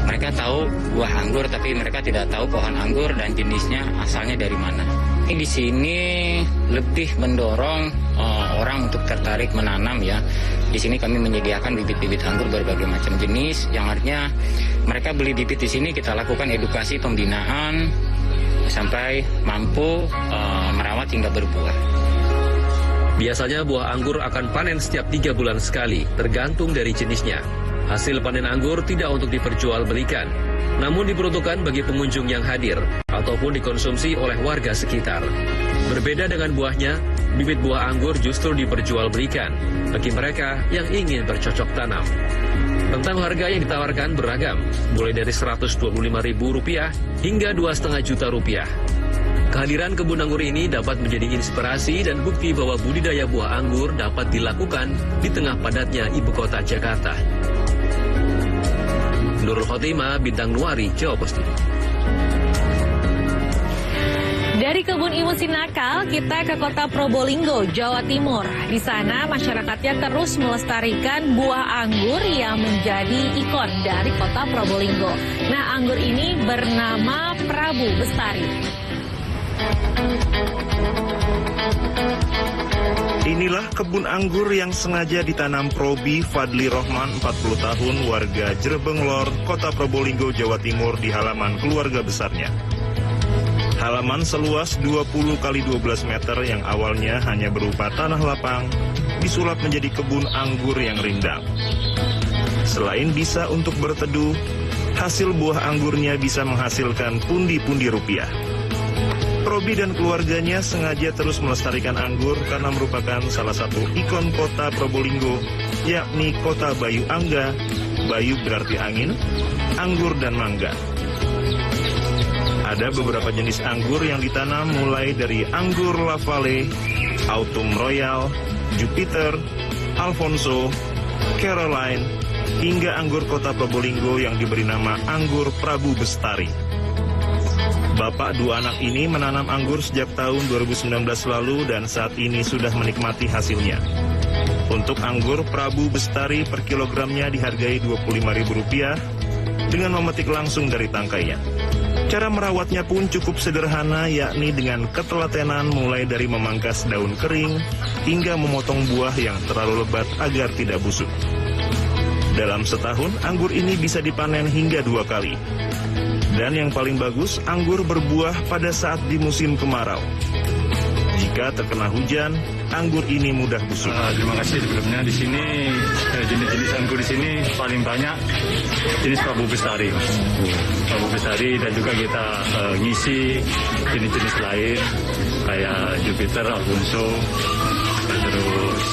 Mereka tahu buah anggur, tapi mereka tidak tahu pohon anggur dan jenisnya asalnya dari mana. Di sini lebih mendorong orang untuk tertarik menanam ya. Di sini kami menyediakan bibit-bibit anggur berbagai macam jenis, yang artinya mereka beli bibit di sini, kita lakukan edukasi pembinaan sampai mampu merawat hingga berbuah. Biasanya buah anggur akan panen setiap 3 bulan sekali, tergantung dari jenisnya. Hasil panen anggur tidak untuk diperjualbelikan, namun diperuntukkan bagi pengunjung yang hadir ataupun dikonsumsi oleh warga sekitar. Berbeda dengan buahnya, bibit buah anggur justru diperjualbelikan bagi mereka yang ingin bercocok tanam. Tentang harga yang ditawarkan beragam, mulai dari Rp125.000 hingga Rp2,5 juta. Kehadiran kebun anggur ini dapat menjadi inspirasi dan bukti bahwa budidaya buah anggur dapat dilakukan di tengah padatnya ibu kota Jakarta. Nurul Khotimah, Bintang Nuari, Jawa Post. Dari kebun Imut Sinakal, kita ke kota Probolinggo, Jawa Timur. Di sana masyarakatnya terus melestarikan buah anggur yang menjadi ikon dari kota Probolinggo. Nah, anggur ini bernama Prabu Bestari. Inilah kebun anggur yang sengaja ditanam Probi Fadli Rohman, 40 tahun, warga Jerebeng Lor, Kota Probolinggo, Jawa Timur, di halaman keluarga besarnya. Halaman seluas 20 x 12 meter yang awalnya hanya berupa tanah lapang, disulap menjadi kebun anggur yang rindang. Selain bisa untuk berteduh, hasil buah anggurnya bisa menghasilkan pundi-pundi rupiah. Probi dan keluarganya sengaja terus melestarikan anggur karena merupakan salah satu ikon kota Probolinggo, yakni kota Bayu Angga. Bayu berarti angin, anggur dan mangga. Ada beberapa jenis anggur yang ditanam mulai dari anggur La Valley, Autumn Royal, Jupiter, Alfonso, Caroline, hingga anggur kota Probolinggo yang diberi nama anggur Prabu Bestari. Bapak dua anak ini menanam anggur sejak tahun 2019 lalu dan saat ini sudah menikmati hasilnya. Untuk anggur Prabu Bestari per kilogramnya dihargai Rp25.000 dengan memetik langsung dari tangkainya. Cara merawatnya pun cukup sederhana, yakni dengan ketelatenan mulai dari memangkas daun kering hingga memotong buah yang terlalu lebat agar tidak busuk. Dalam setahun, anggur ini bisa dipanen hingga 2 kali. Dan yang paling bagus, anggur berbuah pada saat di musim kemarau. Jika terkena hujan, anggur ini mudah busuk. Terima kasih sebelumnya. Di sini jenis-jenis anggur di sini paling banyak jenis Prabu Bestari. Prabu Bestari, dan juga kita ngisi jenis-jenis lain kayak Jupiter, Alfonso, terus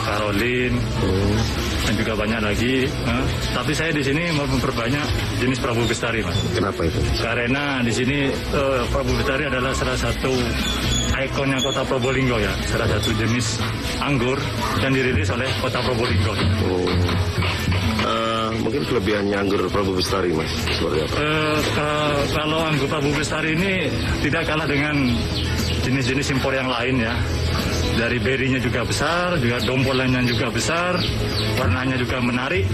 Caroline. Dan juga banyak lagi, tapi saya di sini mau memperbanyak jenis Prabu Bestari, Mas. Kenapa itu? Karena di sini Prabu Bestari adalah salah satu ikonnya kota Probolinggo ya, salah satu jenis anggur yang dirilis oleh kota Probolinggo. Mungkin kelebihannya anggur Prabu Bestari, Mas, seperti apa? Kalau anggur Prabu Bestari ini tidak kalah dengan jenis-jenis impor yang lain ya. Dari berinya juga besar, juga dompolannya juga besar, warnanya juga menarik,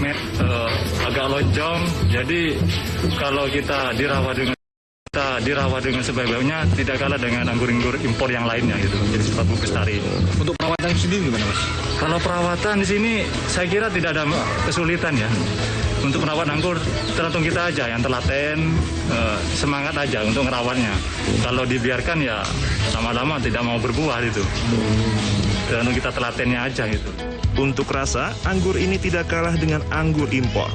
agak lonjong. Jadi kalau kita dirawat dengan sebaik-baiknya, tidak kalah dengan anggur-anggur impor yang lainnya gitu. Jadi Prabu Bestari. Untuk perawatan sendiri gimana, Mas? Kalau perawatan di sini saya kira tidak ada kesulitan ya. Untuk merawat anggur tergantung kita aja yang telaten, semangat aja untuk merawatnya. Kalau dibiarkan ya lama-lama tidak mau berbuah itu. Tergantung kita telatennya aja gitu. Untuk rasa, anggur ini tidak kalah dengan anggur impor.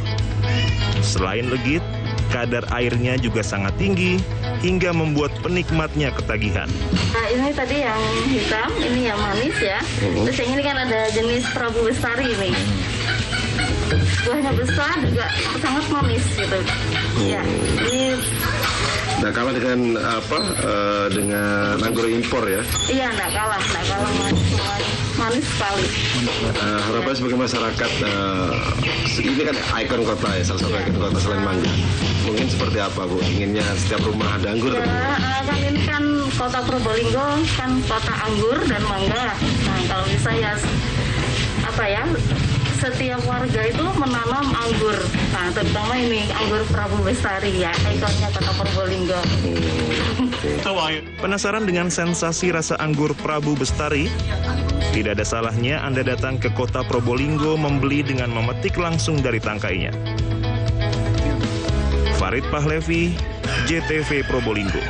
Selain legit, kadar airnya juga sangat tinggi hingga membuat penikmatnya ketagihan. Nah, ini tadi yang hitam, ini yang manis ya. Terus yang ini kan ada jenis Prabu Bestari ini. Buahnya besar juga sangat manis gitu. Ya, ini. Nah, kalah dengan dengan anggur impor ya? Iya, nggak kalah manis sekali. Harapan sebagai masyarakat, ini kan ikon kota ya, salah satu ikon kota selain mangga. Mungkin seperti apa Bu? Inginnya setiap rumah ada anggur? Ya, kan ini kan kota Probolinggo kan kota anggur dan mangga. Nah, kalau bisa ya setiap warga itu menanam anggur. Nah, terutama ini anggur Prabu Bestari ya, ikonnya kota Probolinggo. Penasaran dengan sensasi rasa anggur Prabu Bestari? Tidak ada salahnya Anda datang ke kota Probolinggo membeli dengan memetik langsung dari tangkainya. Farid Pahlevi, JTV Probolinggo.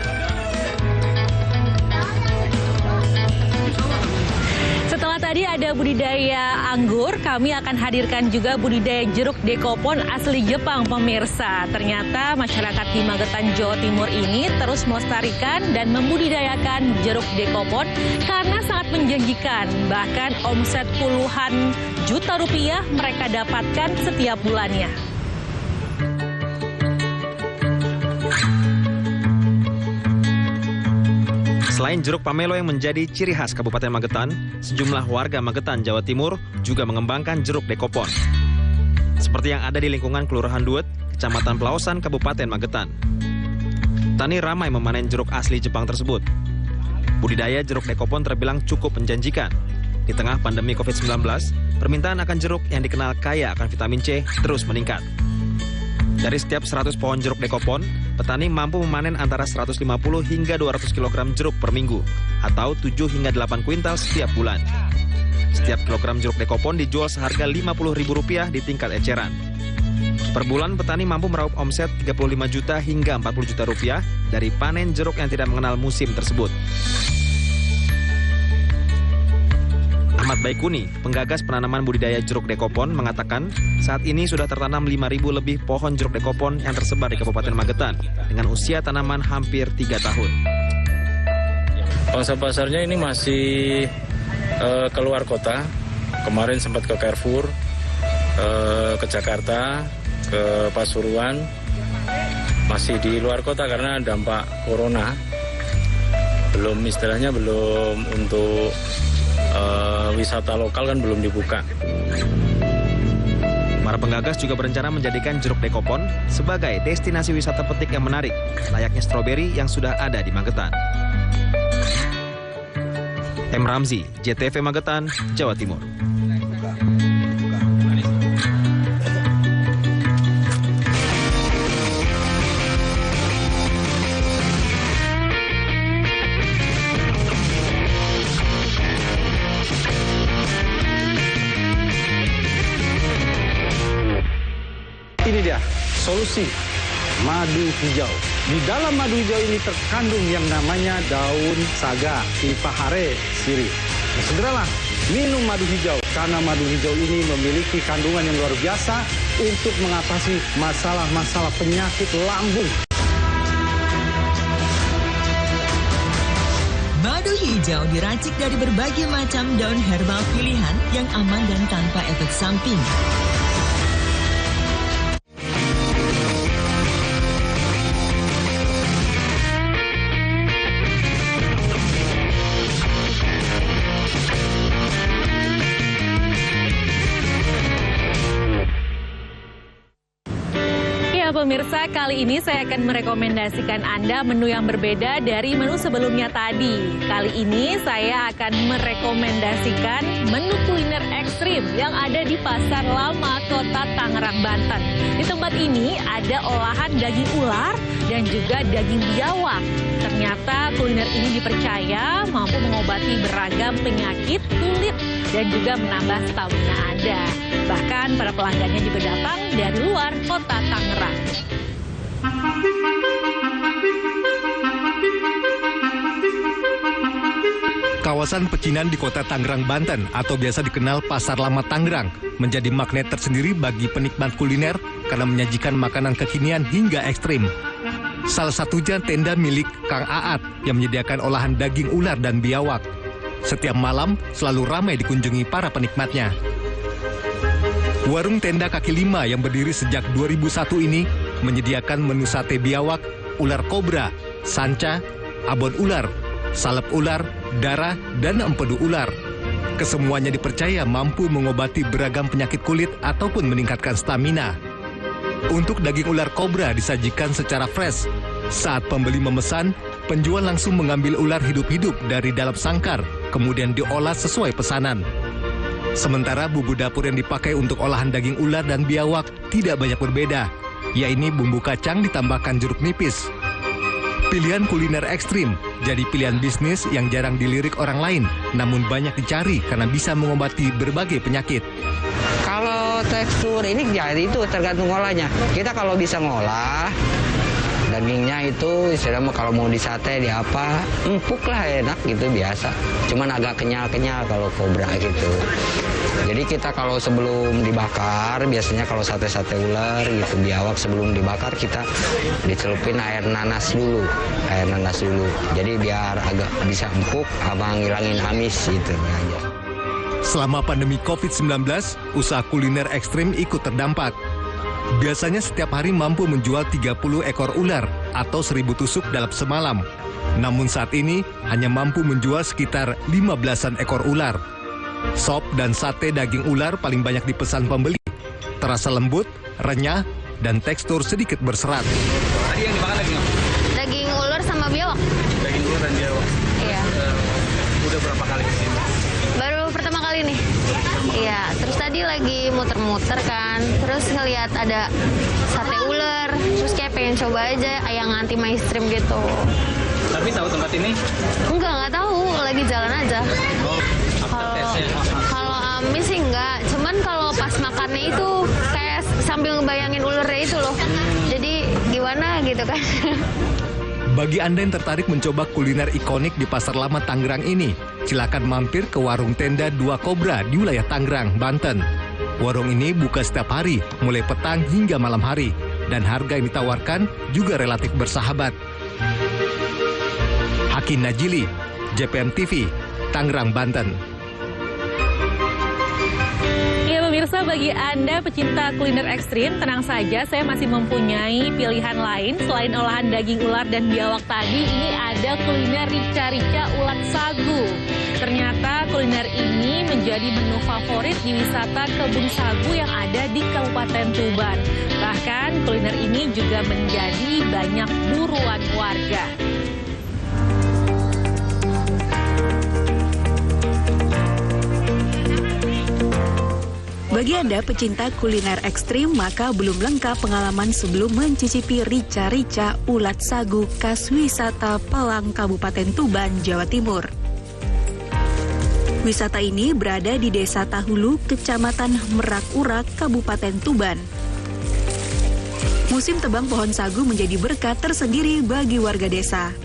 Setelah tadi ada budidaya anggur, kami akan hadirkan juga budidaya jeruk dekopon asli Jepang, pemirsa. Ternyata masyarakat di Magetan, Jawa Timur ini terus melestarikan dan membudidayakan jeruk dekopon karena sangat menjanjikan. Bahkan omset puluhan juta rupiah mereka dapatkan setiap bulannya. Selain jeruk pamelo yang menjadi ciri khas Kabupaten Magetan, sejumlah warga Magetan, Jawa Timur juga mengembangkan jeruk dekopon. Seperti yang ada di lingkungan Kelurahan Duet, Kecamatan Pelausan, Kabupaten Magetan. Tani ramai memanen jeruk asli Jepang tersebut. Budidaya jeruk dekopon terbilang cukup menjanjikan. Di tengah pandemi COVID-19, permintaan akan jeruk yang dikenal kaya akan vitamin C terus meningkat. Dari setiap 100 pohon jeruk dekopon, petani mampu memanen antara 150 hingga 200 kg jeruk per minggu, atau 7 hingga 8 kuintal setiap bulan. Setiap kilogram jeruk dekopon dijual seharga Rp50.000 di tingkat eceran. Per bulan, petani mampu meraup omset 35 juta hingga 40 juta rupiah dari panen jeruk yang tidak mengenal musim tersebut. Ahmad Baikuni, penggagas penanaman budidaya jeruk dekopon, mengatakan saat ini sudah tertanam 5.000 lebih pohon jeruk dekopon yang tersebar di Kabupaten Magetan dengan usia tanaman hampir 3 tahun. Pasar-pasarnya ini masih keluar kota. Kemarin sempat ke Carrefour, ke Jakarta, ke Pasuruan. Masih di luar kota karena dampak corona. Belum untuk wisata lokal kan belum dibuka. Para penggagas juga berencana menjadikan jeruk dekopon sebagai destinasi wisata petik yang menarik, layaknya stroberi yang sudah ada di Magetan. M. Ramzi, JTV Magetan, Jawa Timur. Ini dia solusi madu hijau. Di dalam madu hijau ini terkandung yang namanya daun saga, Ipahare siri. Nah, segeralah minum madu hijau karena madu hijau ini memiliki kandungan yang luar biasa untuk mengatasi masalah-masalah penyakit lambung. Madu hijau diracik dari berbagai macam daun herbal pilihan yang aman dan tanpa efek samping. Pemirsa, pemirsa, kali ini saya akan merekomendasikan Anda menu yang berbeda dari menu sebelumnya tadi. Kali ini saya akan merekomendasikan menu kuliner ekstrim yang ada di Pasar Lama, Kota Tangerang, Banten. Di tempat ini ada olahan daging ular dan juga daging biawak. Ternyata kuliner ini dipercaya mampu mengobati beragam penyakit kulit dan juga menambah stamina Anda. Bahkan para pelanggannya juga datang dari luar Kota Tangerang. Kawasan pecinan di Kota Tangerang, Banten atau biasa dikenal Pasar Lama Tangerang menjadi magnet tersendiri bagi penikmat kuliner karena menyajikan makanan kekinian hingga ekstrim. Salah satunya tenda milik Kang Aat yang menyediakan olahan daging ular dan biawak. Setiap malam selalu ramai dikunjungi para penikmatnya. Warung tenda kaki lima yang berdiri sejak 2001 ini menyediakan menu sate biawak, ular kobra, sanca, abon ular, salep ular, darah, dan empedu ular. Kesemuanya dipercaya mampu mengobati beragam penyakit kulit ataupun meningkatkan stamina. Untuk daging ular kobra disajikan secara fresh. Saat pembeli memesan, penjual langsung mengambil ular hidup-hidup dari dalam sangkar, kemudian diolah sesuai pesanan. Sementara bumbu dapur yang dipakai untuk olahan daging ular dan biawak tidak banyak berbeda, yaitu bumbu kacang ditambahkan jeruk nipis. Pilihan kuliner ekstrim jadi pilihan bisnis yang jarang dilirik orang lain, namun banyak dicari karena bisa mengobati berbagai penyakit. Kalau tekstur ini jadi itu tergantung olahnya. Kita kalau bisa ngolah, dagingnya itu istilahnya kalau mau di sate di apa, empuk lah enak gitu biasa. Cuman agak kenyal-kenyal kalau kobra gitu. Jadi kita kalau sebelum dibakar, biasanya kalau sate-sate ular gitu, biawak sebelum dibakar kita dicelupin air nanas dulu. Jadi biar agak bisa empuk, abang ngilangin amis gitu aja. Selama pandemi COVID-19, usaha kuliner ekstrim ikut terdampak. Biasanya setiap hari mampu menjual 30 ekor ular atau 1.000 tusuk dalam semalam. Namun saat ini hanya mampu menjual sekitar 15-an ekor ular. Sop dan sate daging ular paling banyak dipesan pembeli. Terasa lembut, renyah, dan tekstur sedikit berserat. Tadi yang dimakan daging apa? Daging ular sama biawak. Daging ular dan biawak. Iya. Udah berapa kali kesini? Baru pertama kali nih. Iya, terus tadi lagi muter-muter kan, terus ngelihat ada sate ular, terus kayak pengen coba aja yang anti mainstream gitu. Tapi tahu tempat ini? Nggak tahu, lagi jalan aja. Kalau amis sih enggak, cuman kalau pas makannya itu kayak sambil ngebayangin ularnya itu loh. Jadi gimana gitu kan. Bagi Anda yang tertarik mencoba kuliner ikonik di Pasar Lama Tangerang ini, silakan mampir ke warung tenda Dua Kobra di wilayah Tangerang, Banten. Warung ini buka setiap hari, mulai petang hingga malam hari, dan harga yang ditawarkan juga relatif bersahabat. Hakim Najili, JPM TV, Tangerang, Banten. Ya pemirsa, bagi Anda pecinta kuliner ekstrim, tenang saja, saya masih mempunyai pilihan lain. Selain olahan daging ular dan biawak tadi, ini ada kuliner rica-rica ulat sagu. Ternyata kuliner ini menjadi menu favorit di wisata kebun sagu yang ada di Kabupaten Tuban. Bahkan kuliner ini juga menjadi banyak buruan warga. Bagi Anda pecinta kuliner ekstrim, maka belum lengkap pengalaman sebelum mencicipi rica-rica ulat sagu khas wisata Palang, Kabupaten Tuban, Jawa Timur. Wisata ini berada di Desa Tahulu, Kecamatan Merak-Urak, Kabupaten Tuban. Musim tebang pohon sagu menjadi berkat tersendiri bagi warga desa.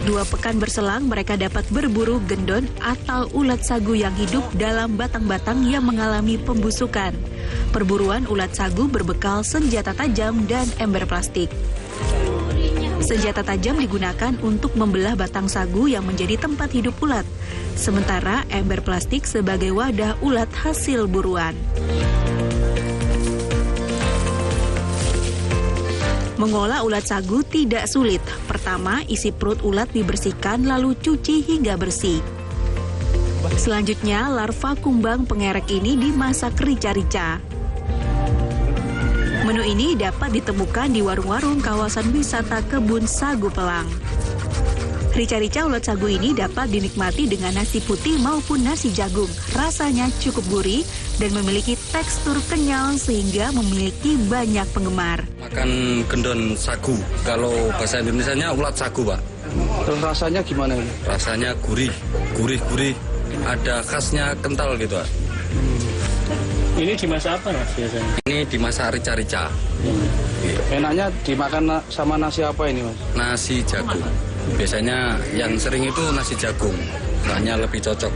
2 pekan berselang, mereka dapat berburu gendon atau ulat sagu yang hidup dalam batang-batang yang mengalami pembusukan. Perburuan ulat sagu berbekal senjata tajam dan ember plastik. Senjata tajam digunakan untuk membelah batang sagu yang menjadi tempat hidup ulat, sementara ember plastik sebagai wadah ulat hasil buruan. Mengolah ulat sagu tidak sulit. Pertama, isi perut ulat dibersihkan lalu cuci hingga bersih. Selanjutnya, larva kumbang pengerek ini dimasak rica-rica. Menu ini dapat ditemukan di warung-warung kawasan wisata Kebun Sagu Pelang. Rica-rica ulat sagu ini dapat dinikmati dengan nasi putih maupun nasi jagung. Rasanya cukup gurih dan memiliki tekstur kenyal sehingga memiliki banyak penggemar. Makan gendon sagu, kalau bahasa Indonesianya ulat sagu, Pak. Terus rasanya gimana ini? Rasanya gurih. Ada khasnya kental gitu, Pak. Ini dimasak apa Mas biasanya? Ini dimasak rica-rica. Enaknya dimakan sama nasi apa ini Mas? Nasi jagung. Biasanya yang sering itu nasi jagung, rasanya lebih cocok.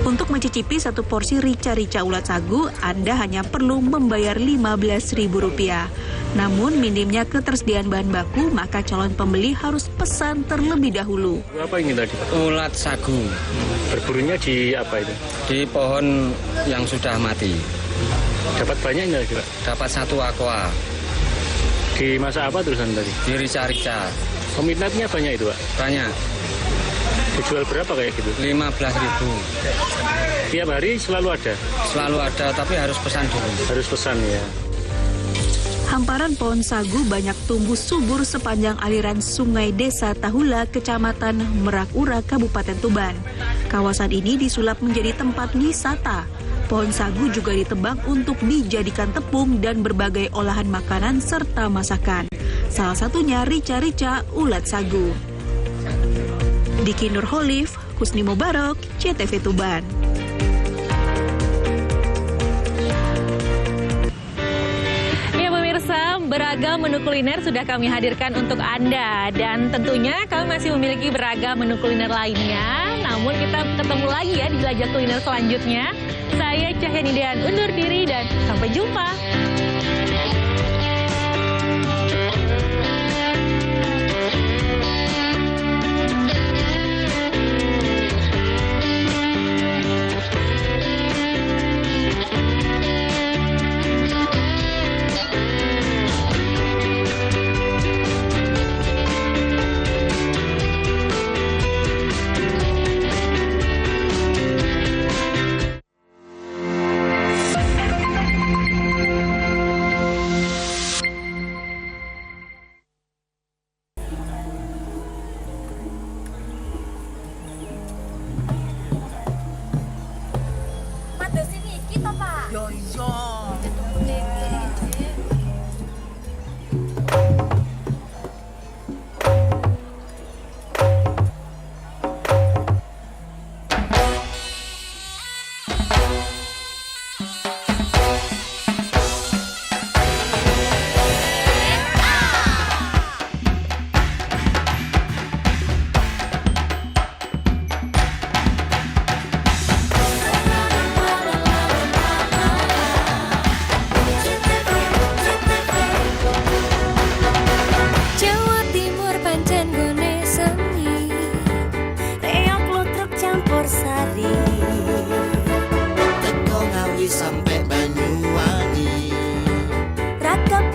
Untuk mencicipi satu porsi rica-rica ulat sagu, Anda hanya perlu membayar Rp15.000. Namun minimnya ketersediaan bahan baku, maka calon pembeli harus pesan terlebih dahulu. Apa ini tadi? Ulat sagu. Berburunya di apa itu? Di pohon yang sudah mati. Dapat banyaknya juga? Dapat 1 aqua. Dimasak apa terusan tadi? Di rica-rica. Peminatnya banyak itu Pak? Banyak. Dijual berapa kayak gitu? 15.000. Tiap hari selalu ada? Selalu ada, tapi harus pesan dulu. Harus pesan ya. Hamparan pohon sagu banyak tumbuh subur sepanjang aliran sungai Desa Tahula, Kecamatan Merak Ura, Kabupaten Tuban. Kawasan ini disulap menjadi tempat wisata. Pohon sagu juga ditebang untuk dijadikan tepung dan berbagai olahan makanan serta masakan. Salah satunya rica-rica ulat sagu. Diki Nurholif, Husni Mubarak, CTV Tuban. Ya pemirsa, beragam menu kuliner sudah kami hadirkan untuk Anda. Dan tentunya kami masih memiliki beragam menu kuliner lainnya. Namun kita ketemu lagi ya di jelajah kuliner selanjutnya. Saya Cahyani Dean undur diri dan sampai jumpa.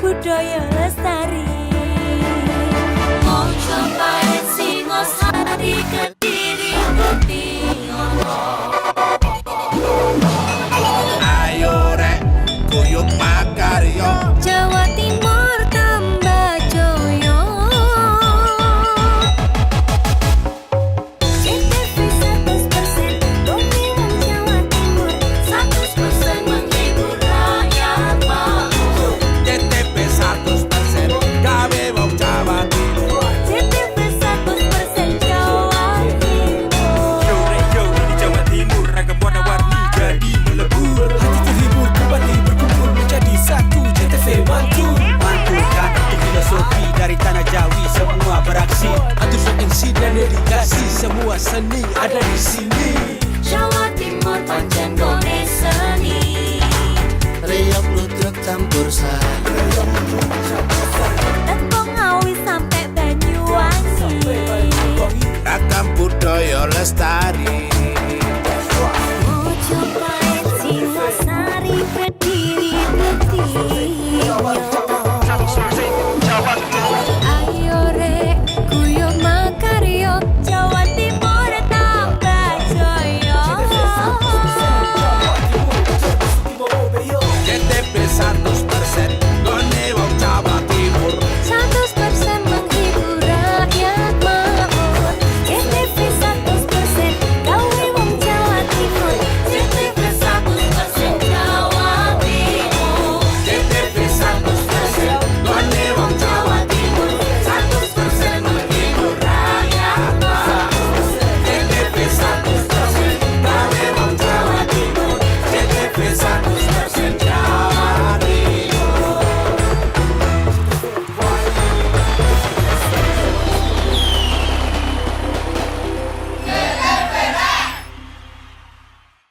budaya lestari. Mojopahet Singosari Kediri Bukti Ayo rek kuyuk makaryo Jawa Timur tambah joyo. CTV 100% dominan Jawa Timur, 100% menghibur rakyat makmur. CTV 100% gawe wong Jawa Timur. CTV 100% Jawa Timur. Yo ini Jawa Timur, ragam warna-warni jadi melebur. Hati terhibur kembali berkumpul menjadi satu. CTV mantul mantulkan untuk filosofi dari tanah Jawi, semua beraksi. Atur MC dan dedikasi, semua seni ada di sini. Jawa Timur pancen gone seni. Riok lutruk campur sari.